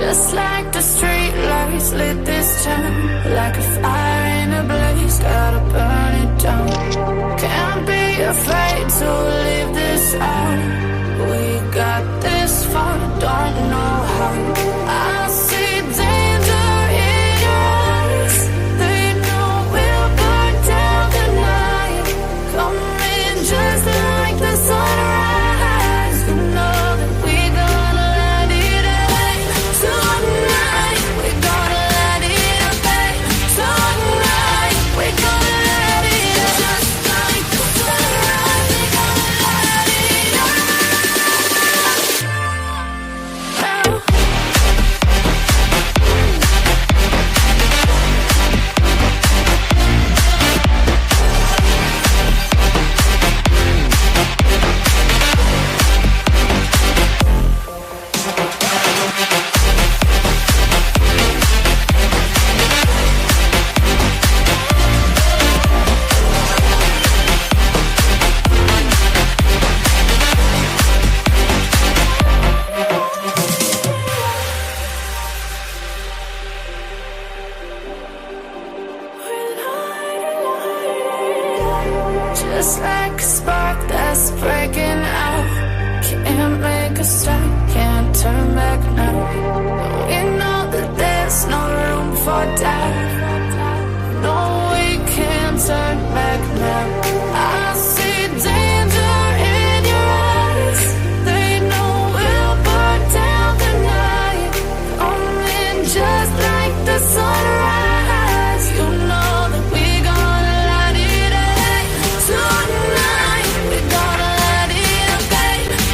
Just like the street lights lit this town, like a fire in a blaze, gotta burn it down. Can't be afraid to leave this out. We got this far, don't know how. I see danger in your eyes. They know we'll burn down the night. Coming just like the sunrise. You know that we gonna let it out. Tonight, we gonna let it out. Tonight, we gonna let it out. Just like the sunrise, we gonna let it out. Just like a spark that's breaking out. Can't make a stop, can't turn back now. We know that there's no room for doubt. No, we can't turn back now. I see danger in your eyes. They know we'll burn down the night. Coming just like the sunrise. You know that we gonna light it up. Tonight, we gonna let it up.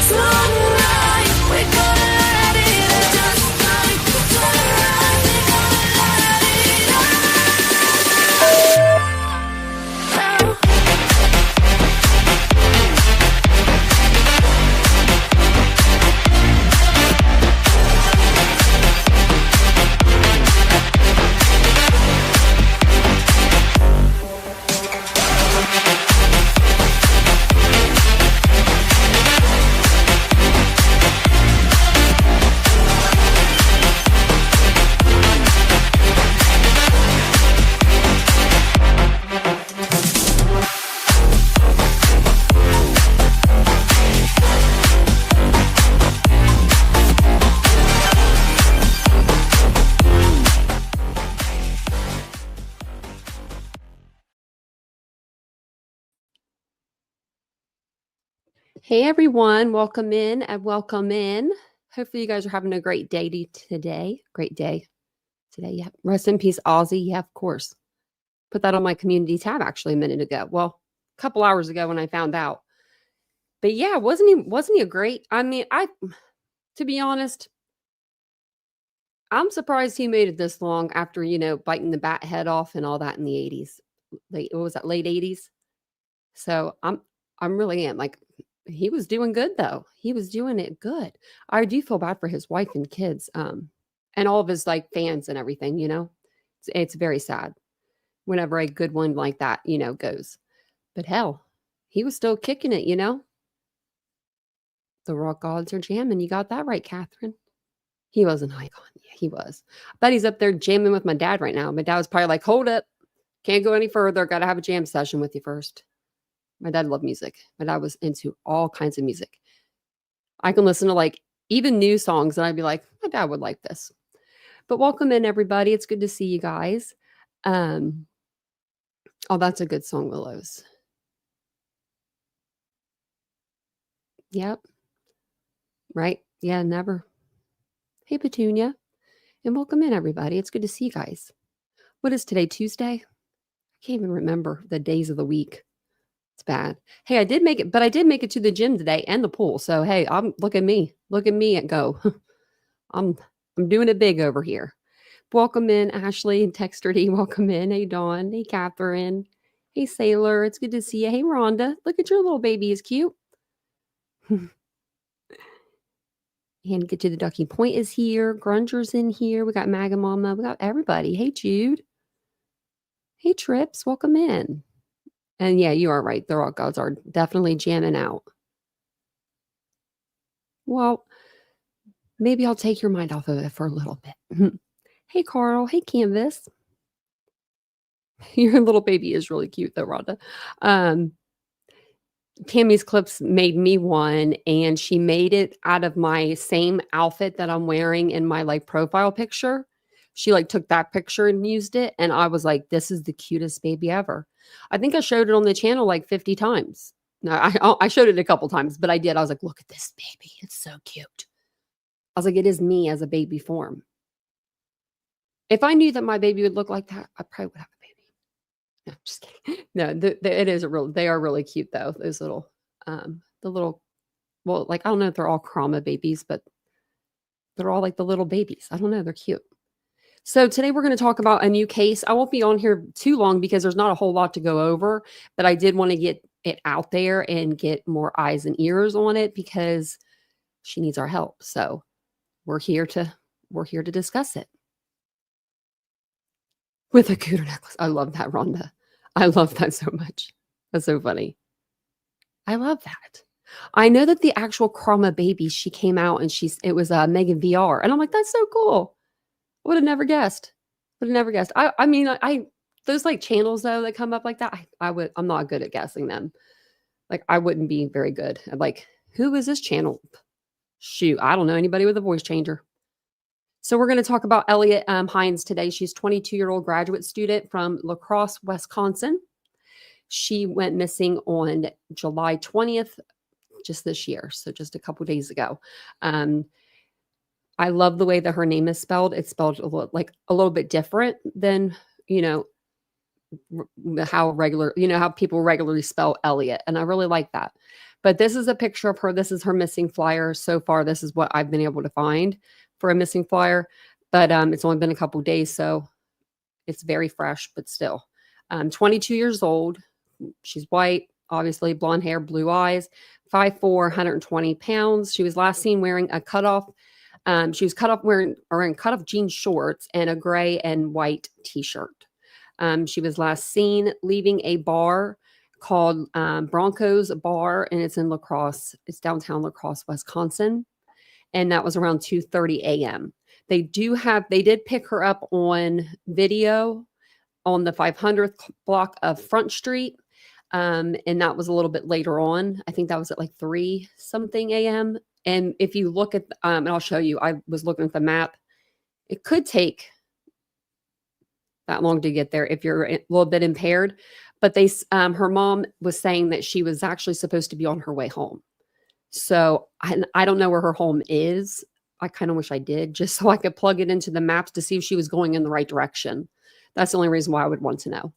Tonight, we gonna let it up. Just like the sunrise, we gonna let it up. Hey everyone, welcome in and welcome in. Hopefully you guys are having a great day today. Great day today. Yeah. Rest in peace, Ozzy. Yeah, of course. Put that on my community tab actually a minute ago. Well, a couple hours ago when I found out. But yeah, wasn't he a great? I mean, to be honest, I'm surprised he made it this long after, biting the bat head off and all that in the 80s. What was that, late 80s? So I'm really am like, he was doing good though. He was doing it good. I do feel bad for his wife and kids, and all of his like fans and everything. It's very sad whenever a good one like that, goes. But hell, he was still kicking it. The rock gods are jamming. You got that right, Catherine. He was an icon. Yeah, he was. I bet he's up there jamming with my dad right now. My dad was probably like, "Hold up, can't go any further. Got to have a jam session with you first." My dad loved music. My dad was into all kinds of music. I can listen to like even new songs and I'd be like, my dad would like this. But welcome in everybody. It's good to see you guys. Oh, that's a good song, Willows. Yep. Right. Yeah, never. Hey, Petunia. And welcome in everybody. It's good to see you guys. What is today? Tuesday? I can't even remember the days of the week. It's bad. Hey, I did make it, but I did make it to the gym today and the pool. So hey, look at me and go. I'm doing it big over here. Welcome in, Ashley and Texterdy. Welcome in. Hey, Dawn. Hey, Catherine. Hey, Sailor. It's good to see you. Hey, Rhonda. Look at your little baby. Is cute. And Get to the Ducking Point is here. Grunger's in here. We got Maga Mama. We got everybody. Hey, Jude. Hey, Trips. Welcome in. And yeah, you are right. The rock gods are definitely jamming out. Well, maybe I'll take your mind off of it for a little bit. Hey, Carl. Hey, Canvas. Your little baby is really cute, though, Rhonda. Tammy's Clips made me one, and she made it out of my same outfit that I'm wearing in my like profile picture. She like took that picture and used it, and I was like, "This is the cutest baby ever." I think I showed it on the channel like 50 times. No, I showed it a couple times, but I did. I was like, "Look at this baby; it's so cute." I was like, "It is me as a baby form." If I knew that my baby would look like that, I probably would have a baby. No, just kidding. No, it is a real. They are really cute though. Those little, the little. Well, like I don't know if they're all Crosse babies, but they're all like the little babies. I don't know. They're cute. So today we're going to talk about a new case. I won't be on here too long because there's not a whole lot to go over, but I did want to get it out there and get more eyes and ears on it because she needs our help. So we're here to discuss it. With a cooter necklace. I love that, Rhonda. I love that so much. That's so funny. I love that. I know that the actual Crosse baby, she came out and it was Megan VR. And I'm like, that's so cool. Would have never guessed. I mean, those like channels though that come up like that, I'm not good at guessing them. Like I wouldn't be very good. I'm like, who is this channel? Shoot, I don't know anybody with a voice changer. So we're going to talk about Eliotte Heinz today. She's a 22-year-old graduate student from La Crosse, Wisconsin. She went missing on July 20th, just this year. So just a couple days ago. I love the way that her name is spelled. It's spelled a little bit different than, how people regularly spell Elliot. And I really like that. But this is a picture of her. This is her missing flyer. So far, this is what I've been able to find for a missing flyer. But it's only been a couple days, so it's very fresh, but still. 22 years old. She's white, obviously blonde hair, blue eyes, 5'4", 120 pounds. She was last seen wearing a cutoff. She was wearing cutoff jean shorts and a gray and white t-shirt. She was last seen leaving a bar called Bronco's Bar, and it's in La Crosse. It's downtown La Crosse, Wisconsin. And that was around 2:30 a.m. They did pick her up on video on the 500th block of Front Street. And that was a little bit later on. I think that was at like 3 something a.m. And if you look at, and I'll show you, I was looking at the map. It could take that long to get there if you're a little bit impaired. But her mom was saying that she was actually supposed to be on her way home. So I don't know where her home is. I kind of wish I did, just so I could plug it into the maps to see if she was going in the right direction. That's the only reason why I would want to know.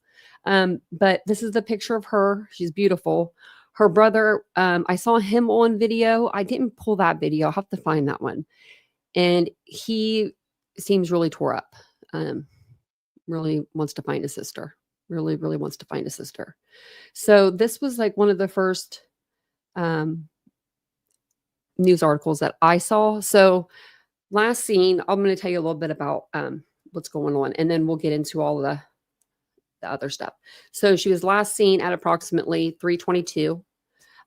But this is the picture of her. She's beautiful. Her brother, I saw him on video. I didn't pull that video. I'll have to find that one. And he seems really tore up. Really wants to find his sister. Really, really wants to find his sister. So this was like one of the first news articles that I saw. So last seen, I'm going to tell you a little bit about what's going on, and then we'll get into all of the other stuff. So she was last seen at approximately 3:22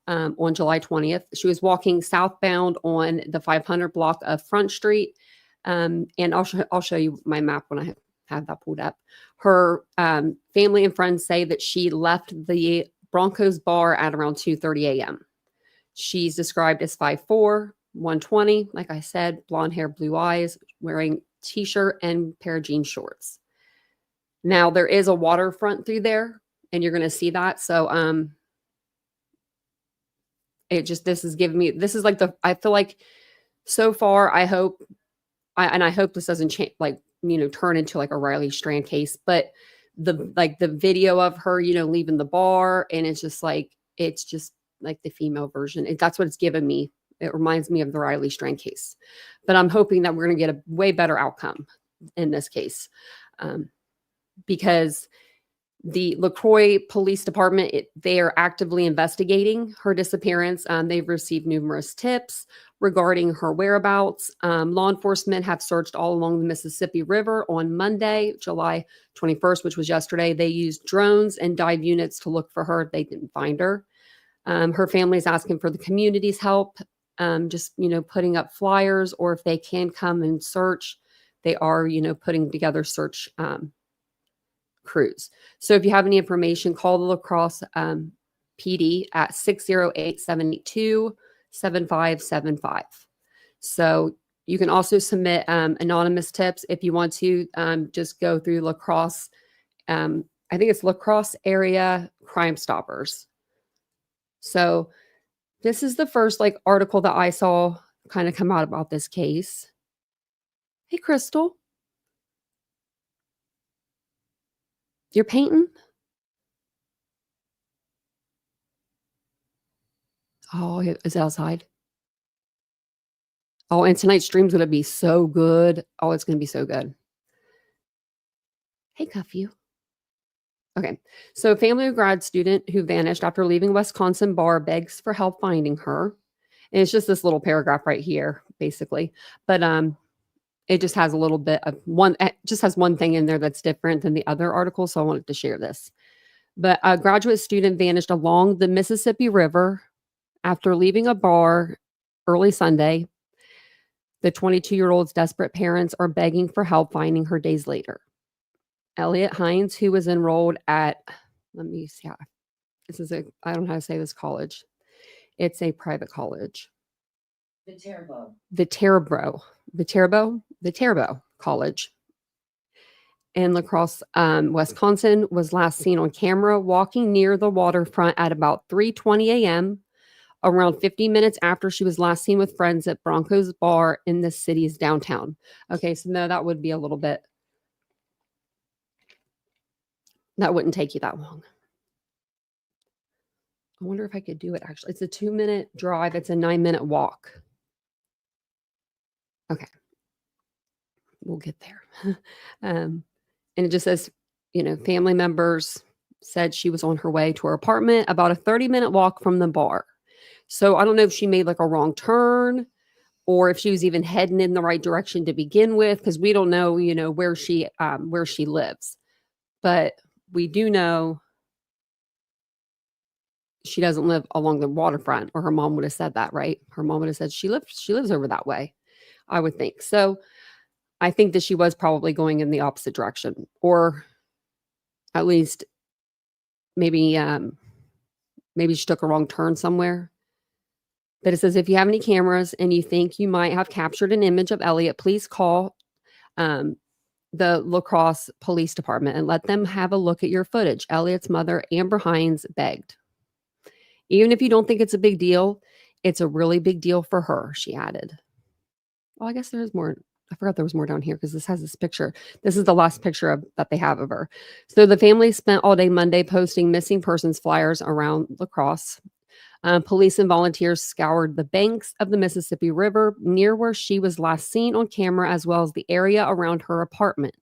on July 20th. She was walking southbound on the 500 block of Front Street. And I'll show you my map when I have that pulled up. Her family and friends say that she left the Bronco's Bar at around 2:30 a.m. She's described as 5'4", 120, like I said, blonde hair, blue eyes, wearing t-shirt and pair of jean shorts. Now there is a waterfront through there, and you're going to see that. So this is like I feel like so far I hope this doesn't change, turn into like a Riley Strand case, but the video of her, leaving the bar, and it's just like the female version. That's what it's given me. It reminds me of the Riley Strand case, but I'm hoping that we're going to get a way better outcome in this case. Because the LaCroix Police Department, they are actively investigating her disappearance. They've received numerous tips regarding her whereabouts. Law enforcement have searched all along the Mississippi River on Monday, July 21st, which was yesterday. They used drones and dive units to look for her. They didn't find her. Her family is asking for the community's help just, putting up flyers, or if they can come and search, they are, putting together search crews. So if you have any information, call the La Crosse PD at 608-782-7575. So you can also submit anonymous tips if you want to. Just go through La Crosse. I think it's La Crosse Area Crime Stoppers. So this is the first article that I saw kind of come out about this case. Hey, Crystal. You're painting? Oh, is it outside? Oh, and tonight's stream's going to be so good. Oh, it's going to be so good. Hey, Cuffy. Okay. So a family of grad student who vanished after leaving Wisconsin bar begs for help finding her. And it's just this little paragraph right here, basically. But it just has a little bit of it just has one thing in there that's different than the other article. So I wanted to share this. But a graduate student vanished along the Mississippi River after leaving a bar early Sunday. The 22-year-old's desperate parents are begging for help finding her days later. Eliotte Heinz, who was enrolled at, let me see how, I don't know how to say this college. It's a private college. Viterbo College in La Crosse, Wisconsin, was last seen on camera walking near the waterfront at about 3:20 a.m., around 50 minutes after she was last seen with friends at Bronco's bar in the city's downtown. Okay, so no, that would be a little bit, that wouldn't take you that long. I wonder if I could do it, actually. It's a 2-minute drive. It's a 9-minute walk. Okay. We'll get there. And it just says, family members said she was on her way to her apartment, about a 30-minute walk from the bar. So I don't know if she made a wrong turn, or if she was even heading in the right direction to begin with, because we don't know, where she lives. But we do know she doesn't live along the waterfront, or her mom would have said that, right? Her mom would have said she lives over that way, I would think. So I think that she was probably going in the opposite direction, or at least maybe she took a wrong turn somewhere. But it says, if you have any cameras and you think you might have captured an image of Elliot, please call the La Crosse Police Department and let them have a look at your footage. Elliot's mother, Amber Heinz, begged. Even if you don't think it's a big deal, it's a really big deal for her, she added. Well, I guess there's more. I forgot there was more down here because this has this picture. This is the last picture that they have of her. So the family spent all day Monday posting missing persons flyers around La Crosse. Police and volunteers scoured the banks of the Mississippi River near where she was last seen on camera, as well as the area around her apartment.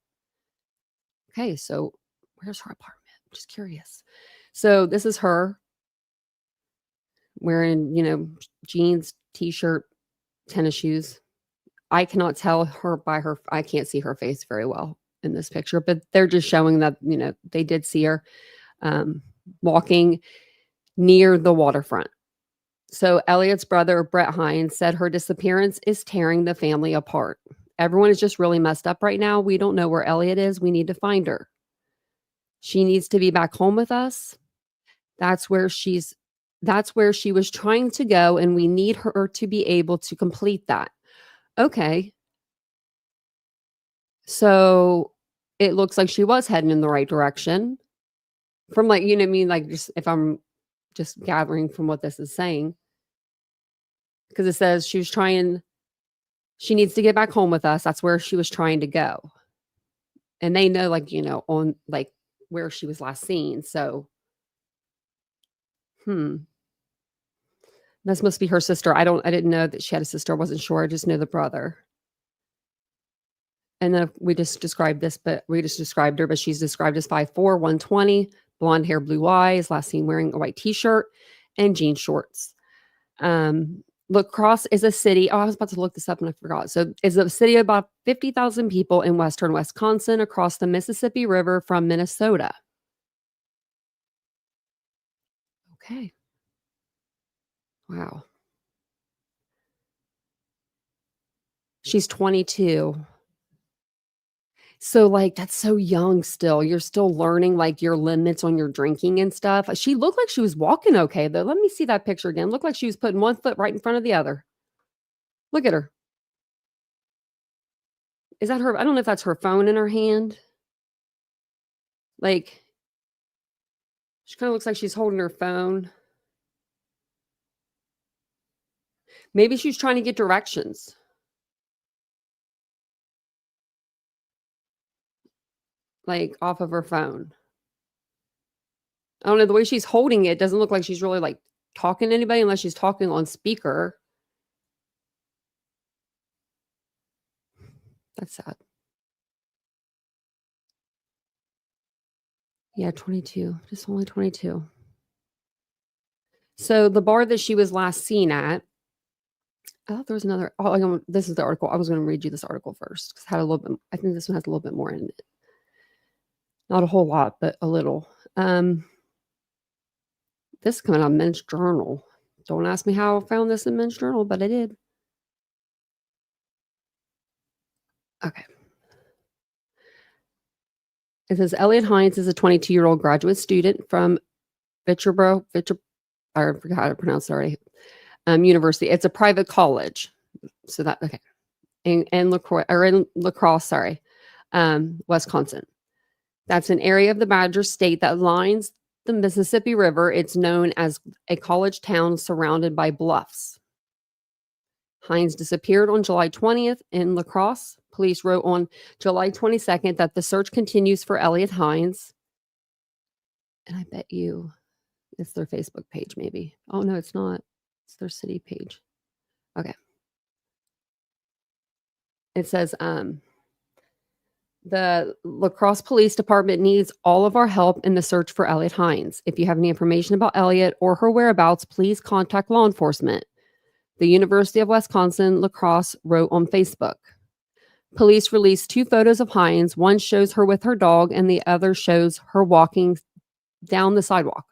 Okay, so where's her apartment? I'm just curious. So this is her wearing, jeans, t-shirt, tennis shoes. I cannot tell her by her. I can't see her face very well in this picture, but they're just showing that, they did see her walking near the waterfront. So Elliot's brother, Brett Heinz, said her disappearance is tearing the family apart. Everyone is just really messed up right now. We don't know where Elliot is. We need to find her. She needs to be back home with us. That's where she was trying to go, and we need her to be able to complete that. Okay. So it looks like she was heading in the right direction. From just if I'm just gathering from what this is saying. Because it says she needs to get back home with us. That's where she was trying to go. And they know, on where she was last seen. So, this must be her sister. I didn't know that she had a sister. I wasn't sure. I just know the brother. And then we just described her, but she's described as 5'4", 120, blonde hair, blue eyes, last seen wearing a white t-shirt and jean shorts. La Crosse is a city. Oh, I was about to look this up and I forgot. So it's a city of about 50,000 people in western Wisconsin, across the Mississippi River from Minnesota. Okay. Wow. She's 22. So, like, that's so young still. You're still learning, like, your limits on your drinking and stuff. She looked like she was walking okay, though. Let me see that picture again. Looked like she was putting one foot right in front of the other. Look at her. Is that her? I don't know if that's her phone in her hand. Like, she kinda looks like she's holding her phone. Maybe she's trying to get directions, like, off of her phone. I don't know, the way she's holding it doesn't look like she's really, like, talking to anybody unless she's talking on speaker. That's sad. Yeah, 22, just only 22. So, the bar that she was last seen at, I thought there was another this is the article. I was gonna read you this article first 'cause it had a little bit I think this one has a little bit more in it. Not a whole lot, but a little. This is coming out of Men's Journal. Don't ask me how I found this in Men's Journal, but I did. Okay. It says Elliott Heinz is a 22-year-old graduate student from Viterbo, I forgot how to pronounce it already. University. It's a private college. So that okay. In LaCrosse, sorry. Wisconsin. That's an area of the Badger State that lines the Mississippi River. It's known as a college town surrounded by bluffs. Heinz disappeared on July 20th in LaCrosse. Police wrote on July 22nd that the search continues for Elliott Heinz. And I bet you it's their Facebook page, maybe. Oh, no, it's not. It's their city page. Okay. It says, the LaCrosse Police Department needs all of our help in the search for Elliott Heinz. If you have any information about Elliot or her whereabouts, please contact law enforcement. The University of Wisconsin LaCrosse wrote on Facebook. Police released 2 photos of Heinz. One shows her with her dog, and the other shows her walking down the sidewalk.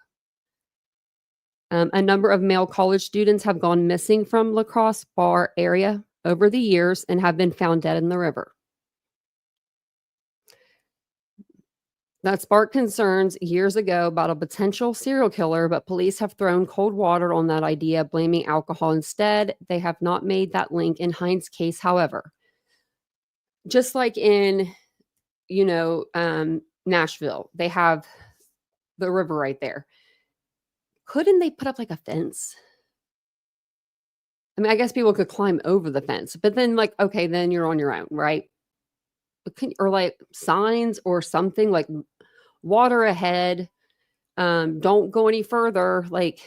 A number of male college students have gone missing from LaCrosse bar area over the years and have been found dead in the river. That sparked concerns years ago about a potential serial killer, but police have thrown cold water on that idea, blaming alcohol instead. They have not made that link in Heinz's case, however. Just like in, Nashville, they have the river right there. Couldn't they put up like a fence? I mean, I guess people could climb over the fence, but then like, okay, then you're on your own, right? Or like signs or something like water ahead. Don't go any further. Like,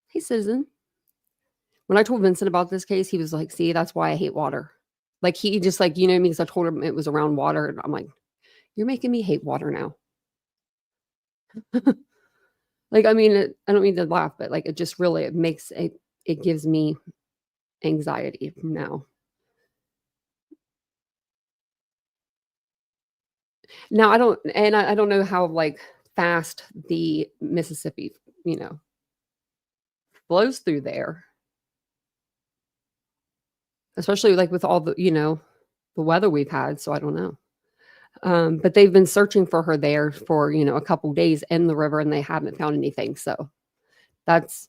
hey, citizen. When I told Vincent about this case, he was like, see, that's why I hate water. Like he just like, because I told him it was around water. And I'm like, you're making me hate water now. Like, I mean, I don't mean to laugh, but like, it just really, it gives me anxiety now. Now I don't know how like fast the Mississippi, flows through there. Especially like with all the, the weather we've had. So I don't know. But they've been searching for her there for, a couple days in the river and they haven't found anything. So that's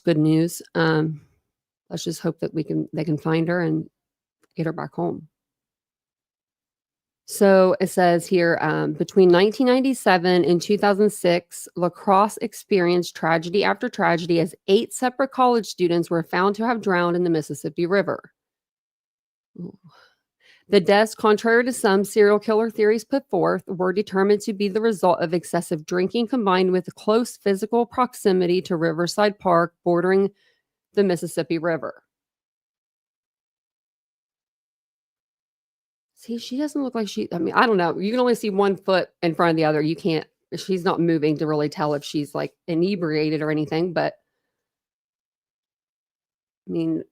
good news. Let's just hope that they can find her and get her back home. So it says here, between 1997 and 2006, LaCrosse experienced tragedy after tragedy as 8 separate college students were found to have drowned in the Mississippi River. Ooh. The deaths, contrary to some serial killer theories put forth, were determined to be the result of excessive drinking combined with close physical proximity to Riverside Park bordering the Mississippi River. See, she doesn't look like I mean, I don't know. You can only see one foot in front of the other. She's not moving to really tell if she's like inebriated or anything, but I mean,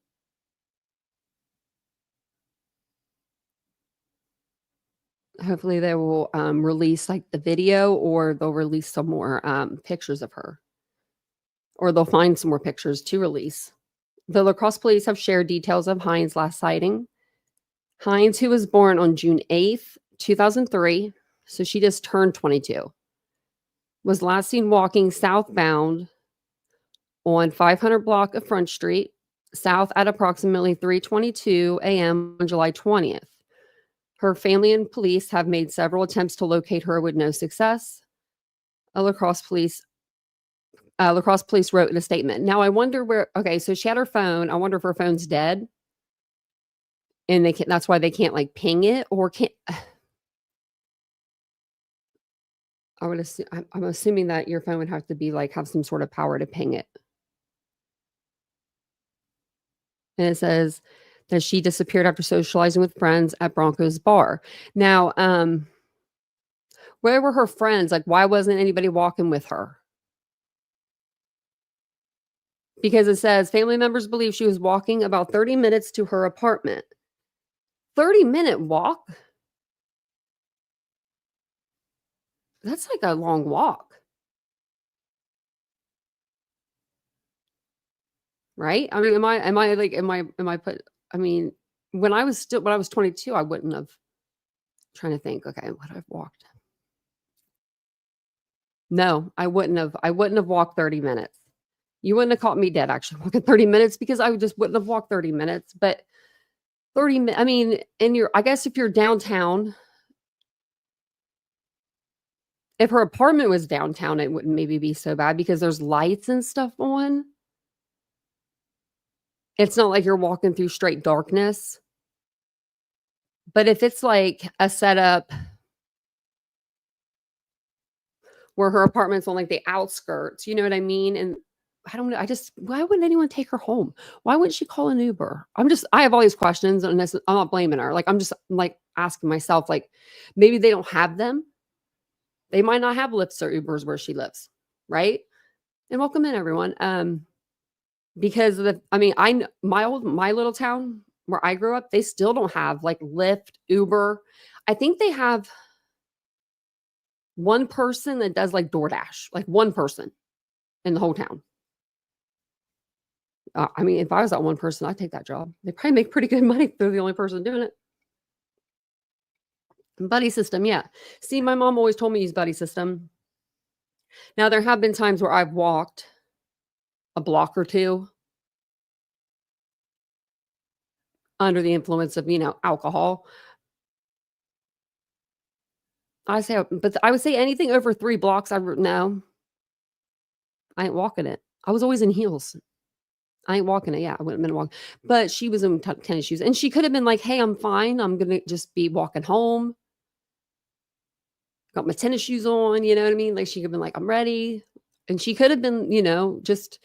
hopefully they will release like the video or they'll release some more pictures of her or they'll find some more pictures to release. The La Crosse police have shared details of Heinz' last sighting. Heinz, who was born on June 8th, 2003, so she just turned 22, was last seen walking southbound on 500 block of Front Street, south at approximately 3:22 a.m. on July 20th. Her family and police have made several attempts to locate her with no success. La Crosse police wrote in a statement. Now I wonder where. Okay, so she had her phone. I wonder if her phone's dead, and they can't. That's why they can't like ping it or can't. I would assume. I'm assuming that your phone would have to be like have some sort of power to ping it. And it says that she disappeared after socializing with friends at Bronco's bar. Now, where were her friends? Like, why wasn't anybody walking with her? Because it says family members believe she was walking about 30 minutes to her apartment. 30-minute walk? That's like a long walk. Right? I mean, I mean, when I was 22, I wouldn't have trying to think, okay, what I've walked. No, I wouldn't have walked 30 minutes. You wouldn't have caught me dead actually walking 30 minutes because I just wouldn't have walked 30 minutes. But 30 minutes, I mean, I guess if you're downtown, if her apartment was downtown, it wouldn't maybe be so bad because there's lights and stuff on. It's not like you're walking through straight darkness. But if it's like a setup where her apartment's on like the outskirts, you know what I mean? And I don't know. Why wouldn't anyone take her home? Why wouldn't she call an Uber? I have all these questions and I'm not blaming her. Like, I'm just like asking myself, like, maybe they don't have them. They might not have Lyfts or Ubers where she lives. Right. And welcome in everyone. Because my little town where I grew up, they still don't have like Lyft, Uber. I think they have one person that does like DoorDash, like one person in the whole town. I mean, if I was that one person, I'd take that job. They probably make pretty good money if they're the only person doing it. Buddy system, yeah. See, my mom always told me to use buddy system. Now, there have been times where I've walked a block or two under the influence of, alcohol. But I would say anything over 3 blocks, no, I ain't walking it. I was always in heels. I ain't walking it. Yeah, I wouldn't have been walking. But she was in tennis shoes. And she could have been like, hey, I'm fine. I'm going to just be walking home. Got my tennis shoes on, you know what I mean? Like she could have been like, I'm ready. And she could have been, just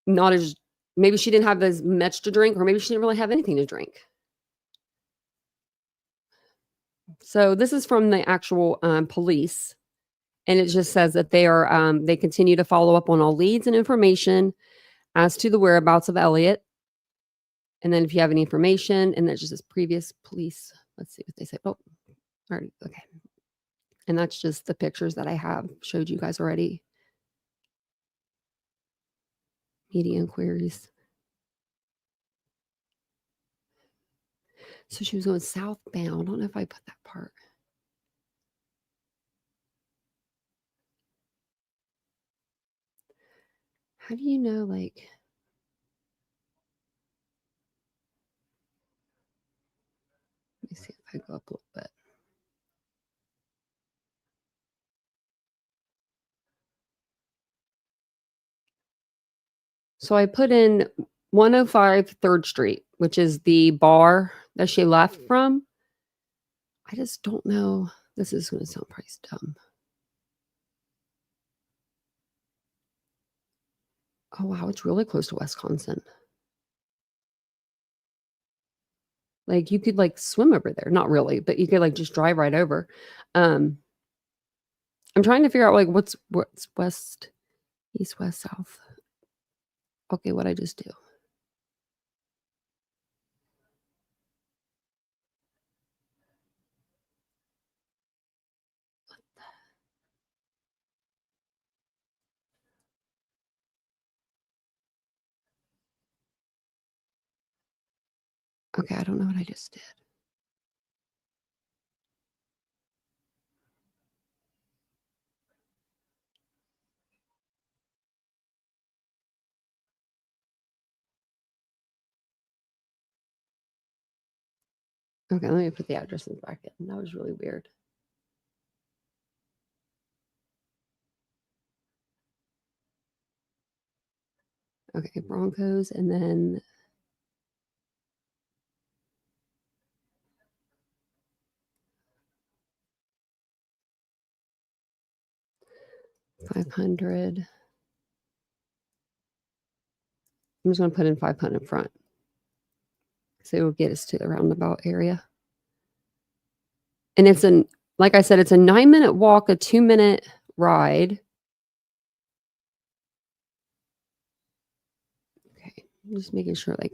not as, maybe she didn't have as much to drink, or maybe she didn't really have anything to drink. So this is from the actual police. And it just says that they continue to follow up on all leads and information as to the whereabouts of Elliot. And then if you have any information, and that's just this previous police, let's see what they say. Oh, already. Okay. And that's just the pictures that I have showed you guys already. Media inquiries. So she was going southbound. I don't know if I put that part. How do you know, like, let me see if I go up a little bit. So I put in 105 3rd Street, which is the bar that she left from. I just don't know. This is going to sound pretty dumb. Oh, wow. It's really close to Wisconsin. Like you could like swim over there. Not really, but you could like just drive right over. I'm trying to figure out like what's west, east, west, south. Okay, what'd I just do? Okay, I don't know what I just did. Okay, let me put the addresses back in. That was really weird. Okay, Broncos, and then $500. I'm just going to put in 500 front. So it will get us to the roundabout area. And it's like I said, it's a 9-minute walk, a 2-minute ride. Okay, I'm just making sure, like,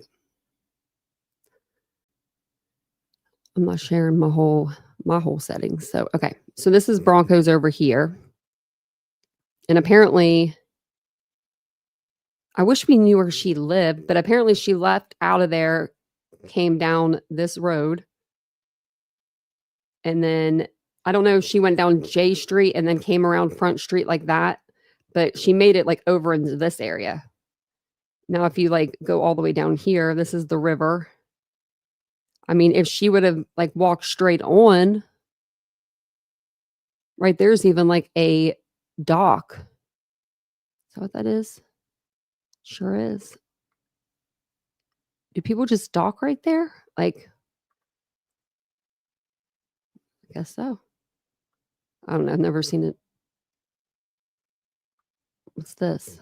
I'm not sharing my whole settings. So, okay. So this is Broncos over here. And apparently, I wish we knew where she lived, but apparently she left out of there, came down this road. And then I don't know if she went down J Street and then came around Front Street like that, but she made it like over into this area. Now, if you like go all the way down here, this is the river. I mean, if she would have like walked straight on, right there's even like a dock. Is that what that is? Sure is. Do people just dock right there? Like, I guess so. I don't know. I've never seen it. What's this?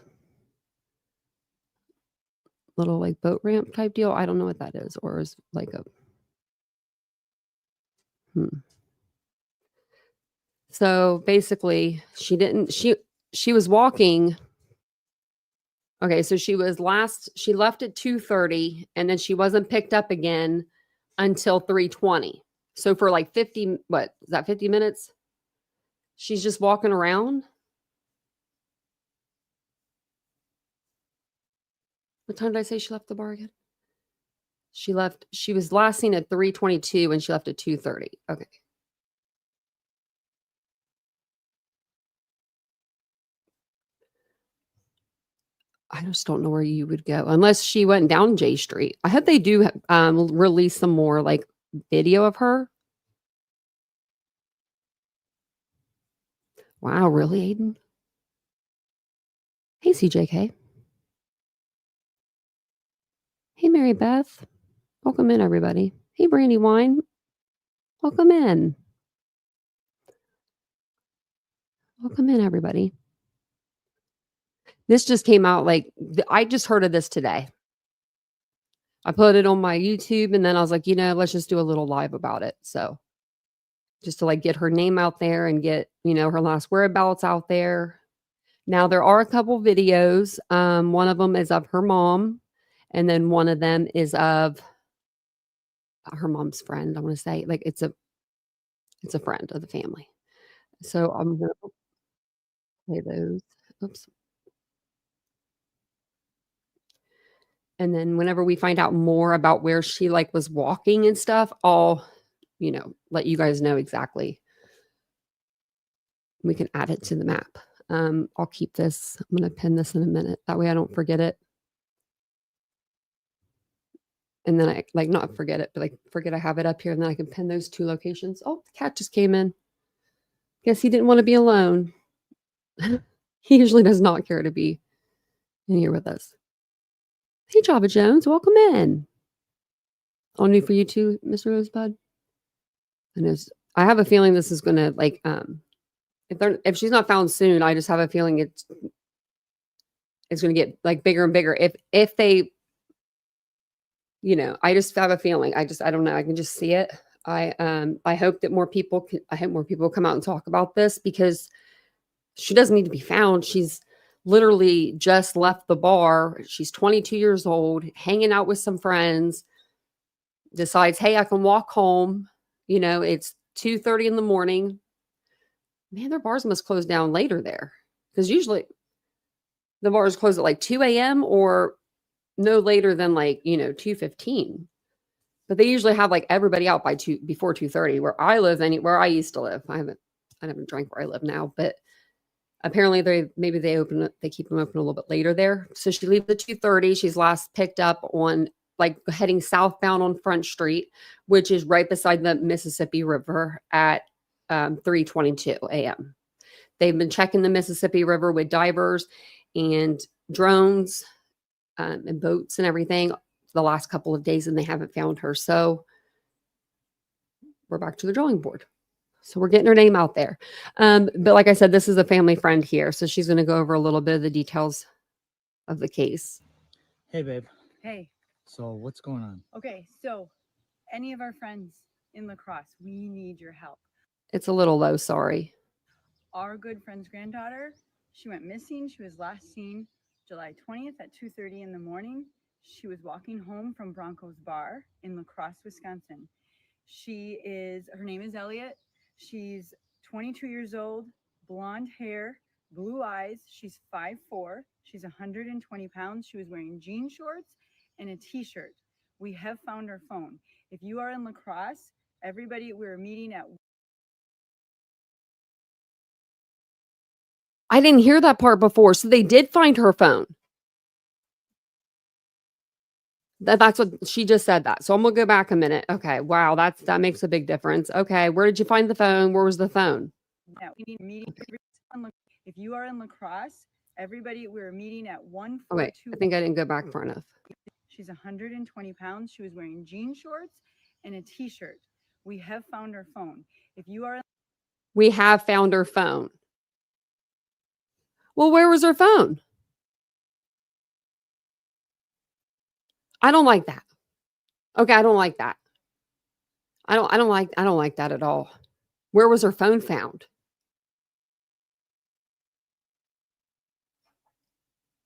Little like boat ramp type deal. I don't know what that is, or is like a So basically, she was walking. Okay, so she left at 2:30 and then she wasn't picked up again until 3:20. So for like 50, what is that, 50 minutes? She's just walking around. What time did I say she left the bar again? She was last seen at 3:22 and she left at 2:30. Okay. I just don't know where you would go unless she went down J Street. I hope they do release some more like video of her. Wow, really, Aiden? Hey, CJK. Hey, Mary Beth. Welcome in, everybody. Hey, Brandy Wine. Welcome in. Welcome in, everybody. This just came out like, I just heard of this today. I put it on my YouTube and then I was like, let's just do a little live about it. So just to like get her name out there and get, her last whereabouts out there. Now there are a couple videos. One of them is of her mom. And then one of them is of her mom's friend. I want to say like, it's a friend of the family. So I'm going to play those. Oops. And then whenever we find out more about where she like was walking and stuff, I'll, let you guys know exactly. We can add it to the map. I'll keep this. I'm going to pin this in a minute. That way I don't forget it. And then I like not forget it, but like forget I have it up here and then I can pin those 2 locations. Oh, the cat just came in. Guess he didn't want to be alone. He usually does not care to be in here with us. Hey, Java Jones, welcome in. All new for you too, Mr. Rosebud. And I have a feeling this is going to like, if she's not found soon, I just have a feeling it's going to get like bigger and bigger. If they, I just have a feeling. I don't know. I can just see it. I hope that more people come out and talk about this because she doesn't need to be found. She's literally just left the bar. She's 22 years old, hanging out with some friends, decides, hey, I can walk home. It's 2:30 in the morning. Man, their bars must close down later there because usually the bars close at like 2 a.m. or no later than like, 2:15. But they usually have like everybody out by before 2:30. Where I live, where I used to live, I haven't drank where I live now, but apparently they keep them open a little bit later there. So she leaves at 2:30. She's last picked up on like heading southbound on Front Street, which is right beside the Mississippi River at 3:22 a.m. They've been checking the Mississippi River with divers and drones and boats and everything the last couple of days, and they haven't found her. So we're back to the drawing board. So we're getting her name out there. But like I said, this is a family friend here. So she's going to go over a little bit of the details of the case. Hey, babe. Hey. So what's going on? Okay, so any of our friends in La Crosse, we need your help. It's a little low, sorry. Our good friend's granddaughter, she went missing. She was last seen July 20th at 2:30 in the morning. She was walking home from Bronco's bar in La Crosse, Wisconsin. Her name is Elliot. She's 22 years old, blonde hair, blue eyes. She's 5'4". She's 120 pounds. She was wearing jean shorts and a t-shirt. We have found her phone. If you are in La Crosse, everybody, we're meeting at... I didn't hear that part before. So they did find her phone. That's what she just said that. So I'm going to go back a minute. Okay. Wow. That makes a big difference. Okay. Where did you find the phone? Where was the phone? Yeah, we need a meeting. If you are in La Crosse, everybody, we're meeting at 142. Oh, wait. I think I didn't go back far enough. She's 120 pounds. She was wearing jean shorts and a t-shirt. We have found her phone. If you are... We have found her phone. Well, where was her phone? I don't like that. Okay, I don't like that. I don't like that at all. Where was her phone found?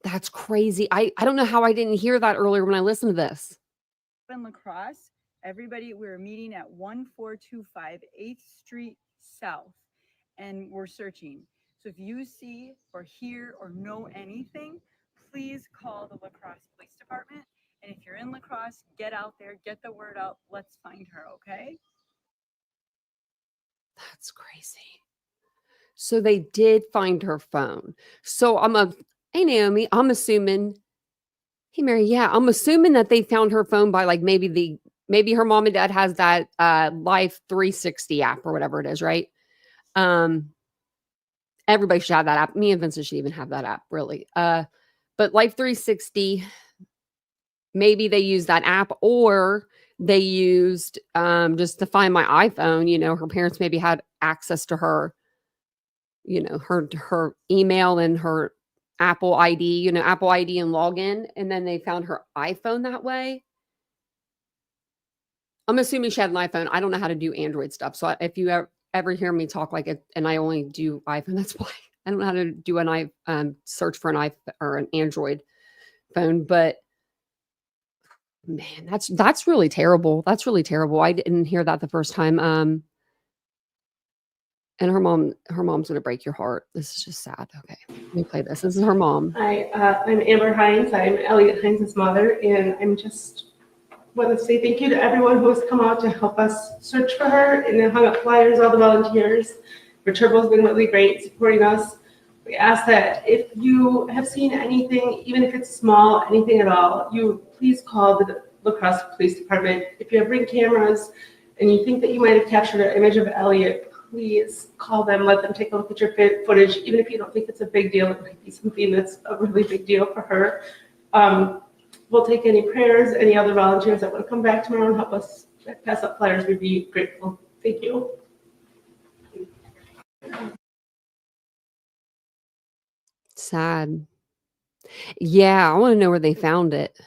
That's crazy. I don't know how I didn't hear that earlier when I listened to this. In La Crosse, everybody, we're meeting at 1425 8th Street South, and we're searching. So if you see or hear or know anything, please call the La Crosse Police Department. And if you're in La Crosse, get out there, get the word out. Let's find her, okay? That's crazy. So they did find her phone. So hey, Naomi, I'm assuming, hey, Mary, yeah, I'm assuming that they found her phone by like maybe her mom and dad has that Life 360 app or whatever it is, right? Everybody should have that app. Me and Vincent should even have that app, really. But Life 360, maybe they used that app, or they used just to find my iPhone. You know, her parents maybe had access to her, you know, her email and her Apple ID, you know, Apple ID and login. And then they found her iPhone that way. I'm assuming she had an iPhone. I don't know how to do Android stuff. So if you ever hear me talk like it, and I only do iPhone, that's why I don't know how to do search for an iPhone or an Android phone. But man, that's really terrible. That's really terrible. I didn't hear that the first time. And her mom's going to break your heart. This is just sad. Okay, let me play this. This is her mom. Hi, I'm Eliotte Heinz. I'm Elliot Heinz's mother, and I'm just want to say thank you to everyone who has come out to help us search for her and then hung up flyers, all the volunteers. Viterbo's been really great supporting us. We ask that if you have seen anything, even if it's small, anything at all, you please call the La Crosse Police Department. If you have Ring cameras and you think that you might have captured an image of Elliot, please call them, let them take a look at your footage. Even if you don't think it's a big deal, it might be something that's a really big deal for her. We'll take any prayers, any other volunteers that want to come back tomorrow and help us pass up flyers. We'd be grateful. Thank you. Sad. Yeah, I want to know where they found it.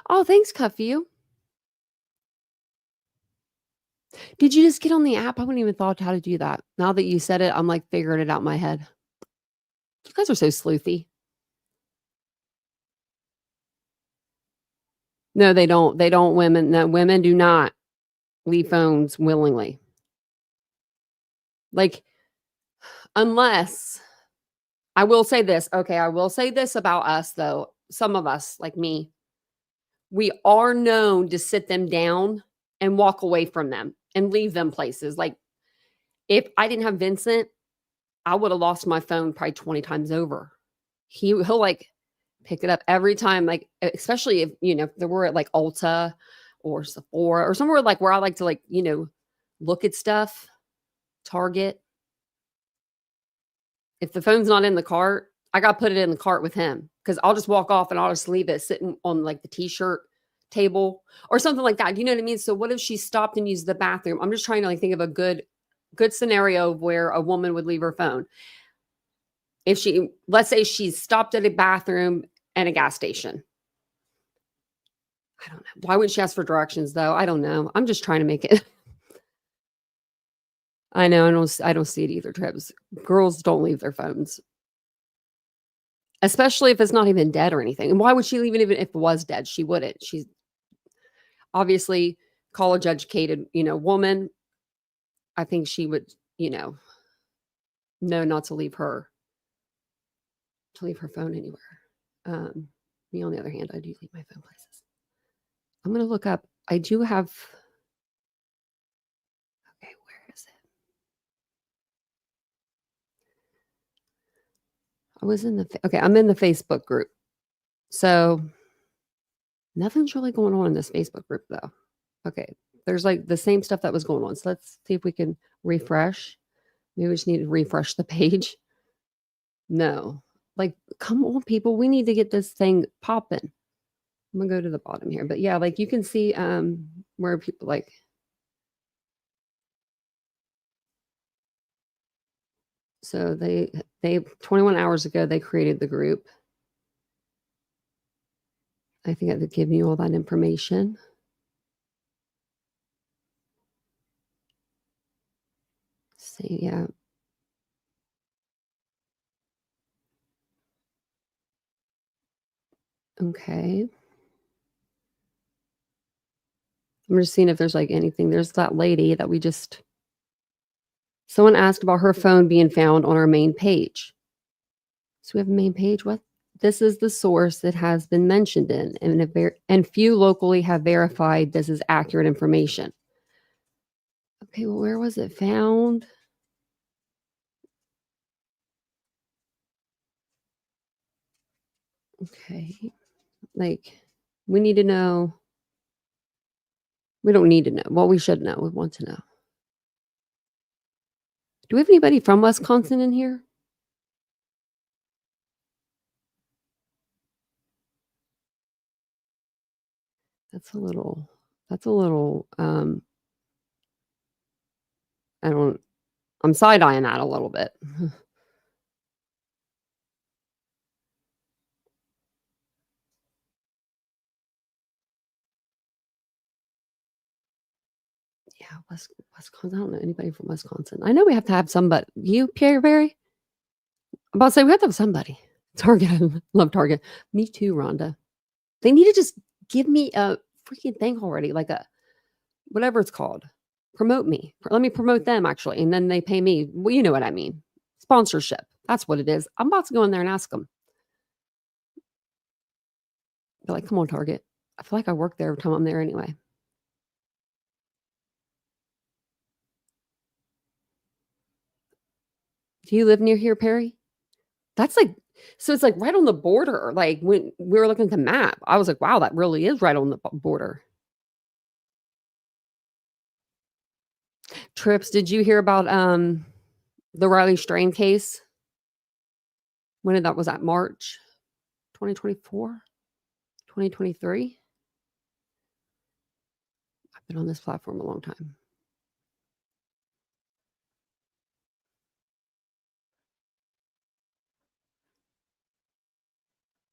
Oh, thanks, Cuffy. Did you just get on the app? I wouldn't even thought how to do that. Now that you said it, I'm like figuring it out in my head. You guys are so sleuthy. No, they don't. They don't. Women do not leave phones willingly. Like, unless, I will say this. Okay, I will say this about us though. some of us, like me, we are known to sit them down and walk away from them and leave them places. Like if I didn't have Vincent, I would have lost my phone probably 20 times over. He'll like pick it up every time, like especially if if there were at like Ulta or Sephora or somewhere like where I like to like, look at stuff, Target. If the phone's not in the cart, I got to put it in the cart with him because I'll just walk off and I'll just leave it sitting on like the t-shirt table or something like that. You know what I mean? So what if she stopped and used the bathroom? I'm just trying to like think of a good scenario where a woman would leave her phone. If let's say she stopped at a bathroom and a gas station. I don't know. Why wouldn't she ask for directions though? I don't know. I'm just trying to make it. I know. I don't see it either, Trebs. Girls don't leave their phones. Especially if it's not even dead or anything. And why would she leave it even if it was dead? She wouldn't. She's obviously college educated, woman. I think she would, know not to leave her phone anywhere. Me on the other hand, I do leave my phone places. I'm going to look up. I do have. Okay, where is it? I was in okay, I'm in the Facebook group. So nothing's really going on in this Facebook group though. Okay, there's like the same stuff that was going on. So let's see if we can refresh. Maybe we just need to refresh the page. No, like, come on, people. We need to get this thing popping. I'm gonna go to the bottom here. But yeah, like you can see where people like. So they 21 hours ago, they created the group. I think I would give you all that information. See, yeah. Okay. I'm just seeing if there's like anything. There's that lady that someone asked about her phone being found on our main page. So we have a main page. What? This is the source that has been mentioned in, and few locally have verified this is accurate information. Okay, well, where was it found? Okay, like we need to know. We don't need to know. Well, we should know. We want to know. Do we have anybody from Wisconsin in here? That's a little, I'm side-eyeing that a little bit. Yeah, Wisconsin. I don't know anybody from Wisconsin. I know we have to have somebody. You, Pierre Berry? I'm about to say we have to have somebody. Target. I love Target. Me too, Rhonda. They need to just give me a freaking thing already, like a whatever it's called. Promote me. Let me promote them actually, and then they pay me. Well, you know what I mean. Sponsorship. That's what it is. I'm about to go in there and ask them. They're like, come on, Target. I feel like I work there every time I'm there anyway. Do you live near here, Perry? That's like, so it's like right on the border. Like when we were looking at the map, I was like, wow, that really is right on the border. Trips, did you hear about the Riley Strain case? When did that was that March 2024? 2023? I've been on this platform a long time.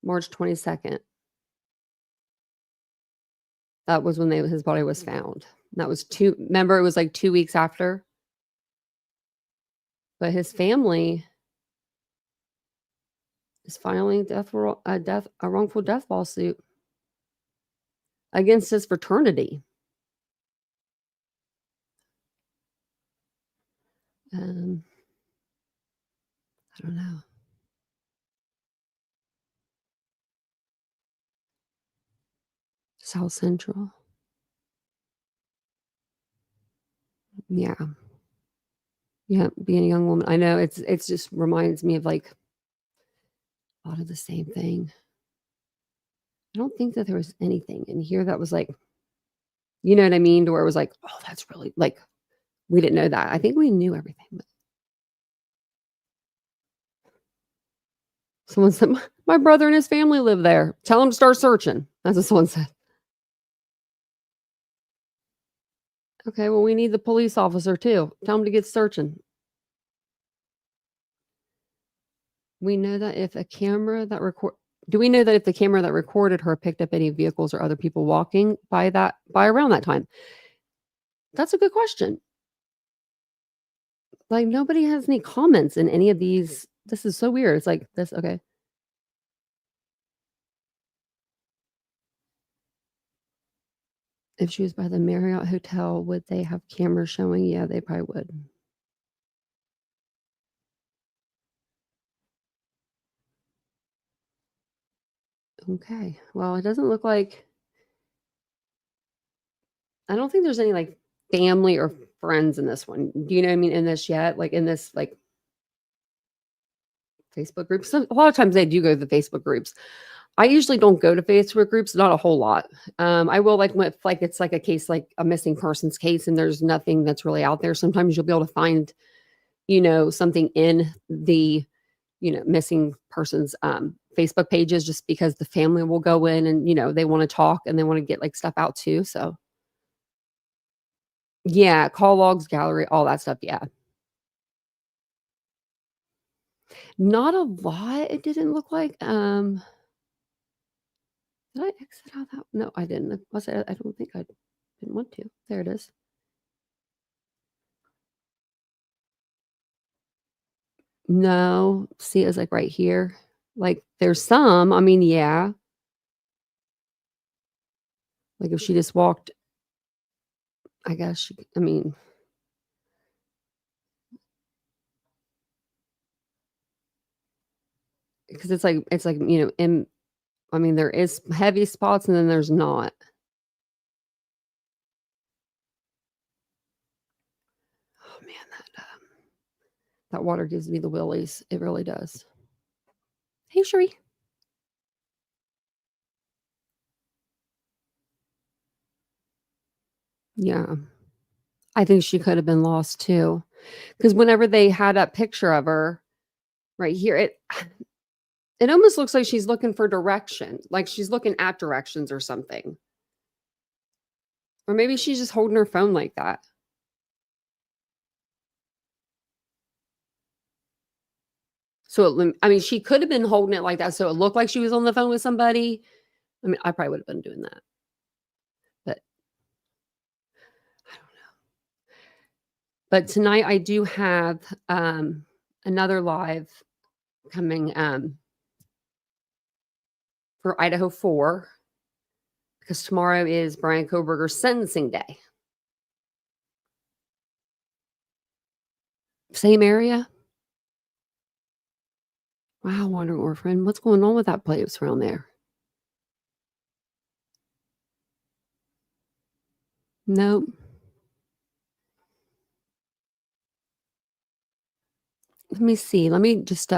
March 22nd. That was when his body was found. That was remember it was like 2 weeks after. But his family is filing a wrongful death lawsuit against his fraternity. I don't know. South Central. Yeah. Yeah, being a young woman. I know it's just reminds me of like a lot of the same thing. I don't think that there was anything in here that was like, you know what I mean? To where it was like, oh, that's really like, we didn't know that. I think we knew everything. But someone said, my brother and his family live there. Tell him to start searching. That's what someone said. Okay, well, we need the police officer too. Tell him to get searching. We know that if a camera that do we know that if the camera that recorded her picked up any vehicles or other people walking by around that time? That's a good question. Like nobody has any comments in any of these. This is so weird. It's like this. Okay. If she was by the Marriott Hotel, would they have cameras showing? Yeah, they probably would. Okay. Well, it doesn't look like. I don't think there's any like family or friends in this one. Do you know what I mean? In this yet? Like in this like Facebook groups. A lot of times they do go to the Facebook groups. I usually don't go to Facebook groups, not a whole lot. I will like if like it's like a case like a missing persons case and there's nothing that's really out there. Sometimes you'll be able to find, you know, something in the, you know, missing persons Facebook pages just because the family will go in and, you know, they want to talk and they want to get like stuff out too. So yeah, call logs, gallery, all that stuff. Yeah. Not a lot. It didn't look like, did I exit out that? No, I didn't. I don't think I didn't want to. There it is. No, see, it's like right here. Like there's some, I mean, yeah. Like if she just walked, I guess I mean. Because it's like, you know, I mean, there is heavy spots and then there's not. Oh man, that water gives me the willies. It really does. Hey, Sheree. Yeah. I think she could have been lost too. Because whenever they had that picture of her right here, it almost looks like she's looking for direction. Like she's looking at directions or something. Or maybe she's just holding her phone like that. So, I mean, she could have been holding it like that. So it looked like she was on the phone with somebody. I mean, I probably would have been doing that. But I don't know. But tonight I do have another live coming for Idaho 4. Because tomorrow is Brian Koberger's sentencing day. Same area? Wow, Water Orphan. What's going on with that place around there? Nope. Let me see. Let me just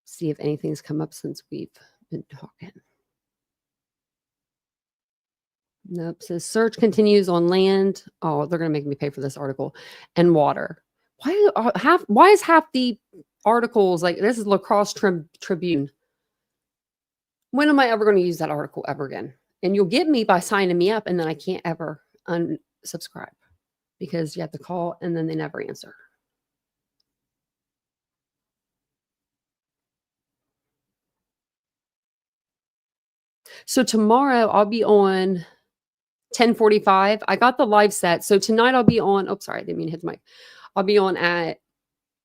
see if anything's come up since we've been talking. Nope. Says search continues on land. Oh, they're going to make me pay for this article. And water. Why is half the articles like this is La Crosse Tribune? When am I ever going to use that article ever again? And you'll get me by signing me up and then I can't ever unsubscribe because you have to call and then they never answer. So tomorrow I'll be on 10:45. I got the live set. So tonight I'll be on, oh, sorry, I didn't mean to hit the mic. I'll be on at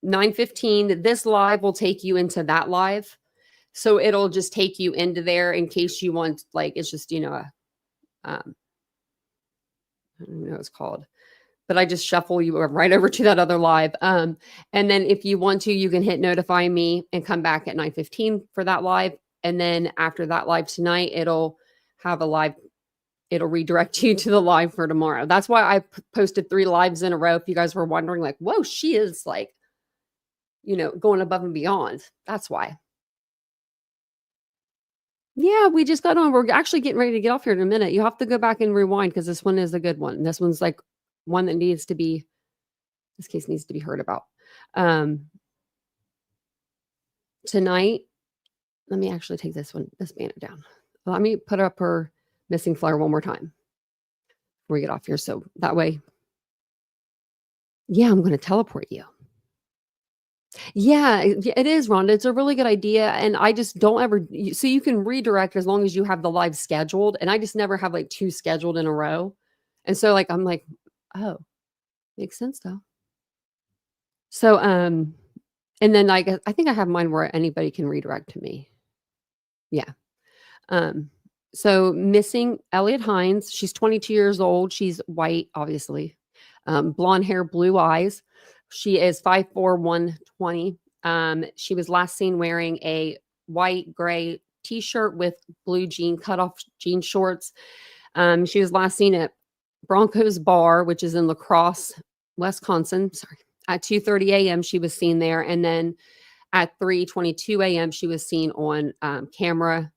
9:15. This live will take you into that live. So it'll just take you into there in case you want, like, it's just, you know, I don't know what it's called, but I just shuffle you right over to that other live. And then if you want to, you can hit notify me and come back at 9:15 for that live. And then after that live tonight, it'll have a live, it'll redirect you to the live for tomorrow. That's why I posted 3 lives in a row. If you guys were wondering, like, whoa, she is like, going above and beyond. That's why. Yeah, we just got on. We're actually getting ready to get off here in a minute. You have to go back and rewind because this one is a good one. This one's like one that this case needs to be heard about. Tonight, let me actually take this banner down. Let me put up her missing flyer one more time before we get off here. So that way, yeah, I'm going to teleport you. Yeah, it is, Rhonda. It's a really good idea. And I just don't ever, so you can redirect as long as you have the live scheduled. And I just never have like 2 scheduled in a row. And so like, I'm like, oh, makes sense though. So, and then I think I have mine where anybody can redirect to me. Yeah. So missing Eliotte Heinz. She's 22 years old. She's white, obviously. Blonde hair, blue eyes. She is 5'4", 120. She was last seen wearing a white gray t-shirt with blue cutoff jean shorts. She was last seen at Bronco's bar, which is in La Crosse, Wisconsin. At 2:30 a.m. she was seen there. And then at 3:22 a.m. she was seen on camera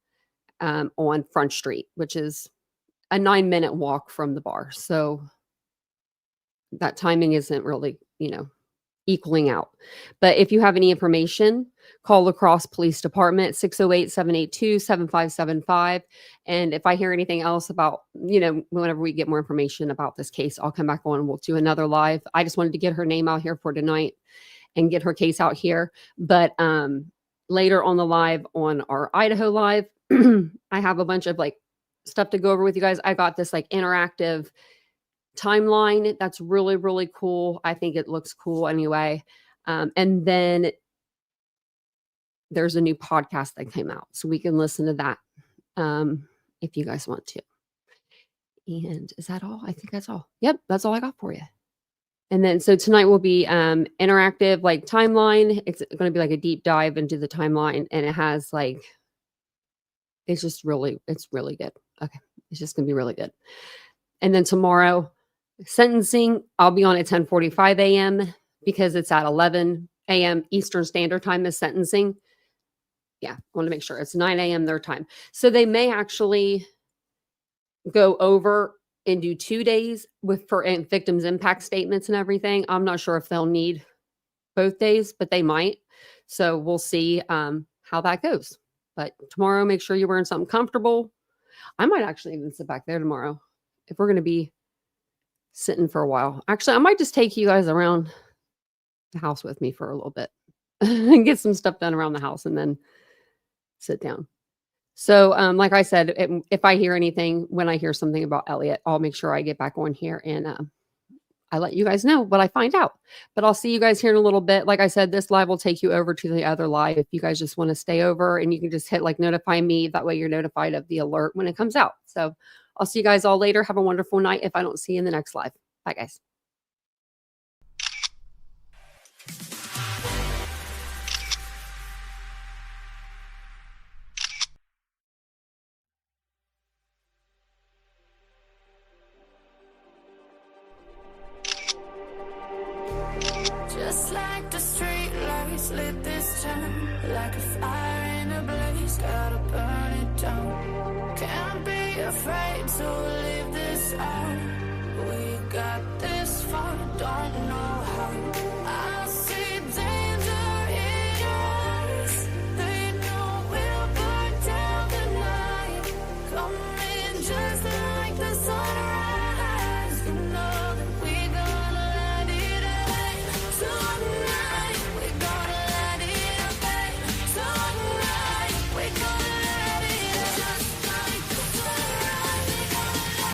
on Front Street, which is a 9-minute walk from the bar. So that timing isn't really, equaling out. But if you have any information, call La Crosse Police Department, 608-782-7575. And if I hear anything else about, whenever we get more information about this case, I'll come back on and we'll do another live. I just wanted to get her name out here for tonight and get her case out here. But later on the live, on our Idaho live, I have a bunch of like stuff to go over with you guys. I got this like interactive timeline that's really, really cool. I think it looks cool anyway. And then there's a new podcast that came out, so we can listen to that if you guys want to. And is that all? I think that's all. Yep, that's all I got for you. And then so tonight will be interactive like timeline. It's going to be like a deep dive into the timeline, and it has like, it's really good. Okay, it's just going to be really good. And then tomorrow, sentencing, I'll be on at 10:45 a.m. because it's at 11 a.m. Eastern Standard Time is sentencing. Yeah, I want to make sure it's 9 a.m. their time. So they may actually go over and do 2 days for victims' impact statements and everything. I'm not sure if they'll need both days, but they might. So we'll see how that goes. But tomorrow, make sure you're wearing something comfortable. I might actually even sit back there tomorrow if we're going to be sitting for a while. Actually, I might just take you guys around the house with me for a little bit and get some stuff done around the house and then sit down. So like I said, if I hear anything, when I hear something about Elliot, I'll make sure I get back on here and I let you guys know what I find out. But I'll see you guys here in a little bit. Like I said, this live will take you over to the other live if you guys just want to stay over, and you can just hit like notify me. That way you're notified of the alert when it comes out. So I'll see you guys all later. Have a wonderful night if I don't see you in the next live. Bye, guys. Just like the street lights lit this town, like a fire in a blaze, gotta burn it down. Can't be afraid to leave this out. We